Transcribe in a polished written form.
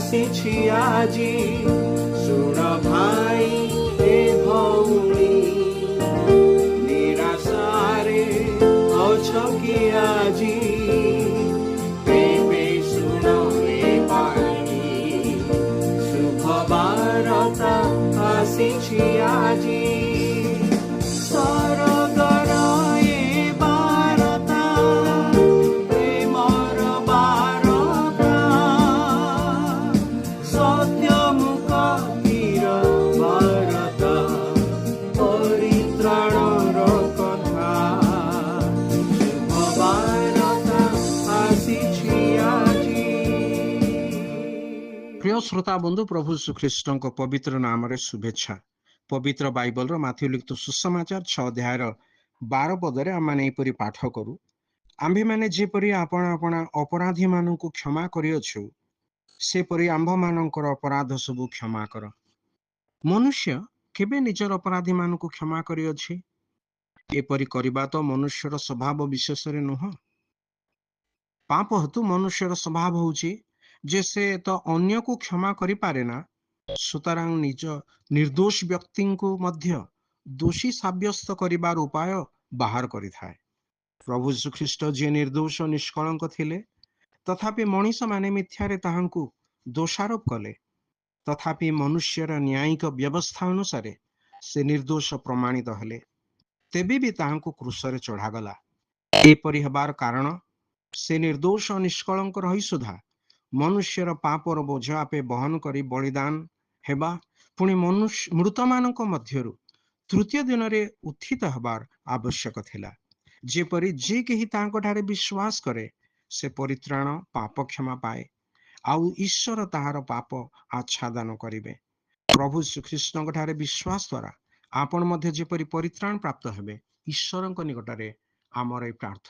ଆସିଛି ଆଜି। ଶୁଣ ଭାଇ ଏ ଭଉଣୀ, ନିରାଶାରେ ଅଛ କି ଆଜି? ତେବେ ଶୁଣ ଏ ଭାଇ, ଶୁଭ ବାର୍ତ୍ତା ଆସିଛି ଆଜି। ସରଗର ଏ ବାର୍ତ୍ତା, ପ୍ରେମର ବାର୍ତ୍ତା, ସତ୍ୟମୁଖୀର ବାର୍ତ୍ତା, ପରିତ୍ରାଣର କଥା। ଶୁଭ ବାର୍ତ୍ତା ଆସିଛି ଆଜି। ପ୍ରିୟ ଶ୍ରୋତା ବନ୍ଧୁ, ପ୍ରଭୁ ଶ୍ରୀଖ୍ରୀଷ୍ଟଙ୍କ ପବିତ୍ର ନାମରେ ଶୁଭେଚ୍ଛା। ପବିତ୍ର ବାଇବଲର ମାଥିଉ ଲିଖିତ ସୁସମାଚାର 6 ଅଧ୍ୟାୟର 12 ପଦରେ ଆମମାନେ ଏପରି ପାଠ କରୁ, ଆମ୍ଭେମାନେ ଯେପରି ଆପଣା ଆପଣା ଅପରାଧୀମାନଙ୍କୁ କ୍ଷମା କରିଅଛୁ, ସେପରି ଆମ୍ଭମାନଙ୍କର ଅପରାଧ ସବୁ କ୍ଷମା କର। ମନୁଷ୍ୟ କେବେ ନିଜର ଅପରାଧୀମାନଙ୍କୁ କ୍ଷମା କରିଅଛି? ଏପରି କରିବା ତ ମନୁଷ୍ୟର ସ୍ୱଭାବ ବିଶେଷରେ ନୁହଁ। ପାପ ହେତୁ ମନୁଷ୍ୟର ସ୍ୱଭାବ ହେଉଛି ଯେ ସେ ତ ଅନ୍ୟକୁ କ୍ଷମା କରିପାରେ ନା, ସୁତରାଂ ନିଜ ନିର୍ଦ୍ଦୋଷ ବ୍ୟକ୍ତିଙ୍କୁ ମଧ୍ୟ ଦୋଷୀ ସାବ୍ୟସ୍ତ କରିବାର ଉପାୟ ବାହାର କରିଥାଏ। ପ୍ରଭୁ ଯୀଶୁଖ୍ରୀଷ୍ଟ ଯିଏ ନିର୍ଦ୍ଦୋଷ ନିଷ୍କଳଙ୍କ ଥିଲେ, ତଥାପି ମଣିଷମାନେ ମିଥ୍ୟାରେ ତାହାଙ୍କୁ ଦୋଷାରୋପ କଲେ। ତଥାପି ମନୁଷ୍ୟର ନ୍ୟାୟିକ ବ୍ୟବସ୍ଥା ଅନୁସାରେ ସେ ନିର୍ଦ୍ଦୋଷ ପ୍ରମାଣିତ ହେଲେ। ତେବେ ବି ତାହାଙ୍କୁ କ୍ରୁଶରେ ଚଢ଼ାଗଲା। ଏପରି ହେବାର କାରଣ, ସେ ନିର୍ଦ୍ଦୋଷ ନିଷ୍କଳଙ୍କ ରହି ସୁଦ୍ଧା ମନୁଷ୍ୟର ପାପର ବୋଝ ଆପେ ବହନ କରି ବଳିଦାନ ହେବା, ପୁଣି ମୃତମାନଙ୍କ ମଧ୍ୟରୁ ତୃତୀୟ ଦିନରେ ଉତ୍ଥିତ ହେବାର ଆବଶ୍ୟକ ଥିଲା, ଯେପରି ଯେ କେହି ତାଙ୍କଠାରେ ବିଶ୍ୱାସ କରେ ସେ ପରିତ୍ରାଣ, ପାପ କ୍ଷମା ପାଏ, ଆଉ ଈଶ୍ୱର ତାହାର ପାପ ଆଚ୍ଛାଦନ କରିବେ। ପ୍ରଭୁ ଶ୍ରୀଖ୍ରୀଷ୍ଟଙ୍କ ଠାରେ ବିଶ୍ୱାସ ଦ୍ୱାରା ଆପଣ ମଧ୍ୟ ଯେପରି ପରିତ୍ରାଣ ପ୍ରାପ୍ତ ହେବେ, ଈଶ୍ୱରଙ୍କ ନିକଟରେ ଆମର ଏହି ପ୍ରାର୍ଥନା।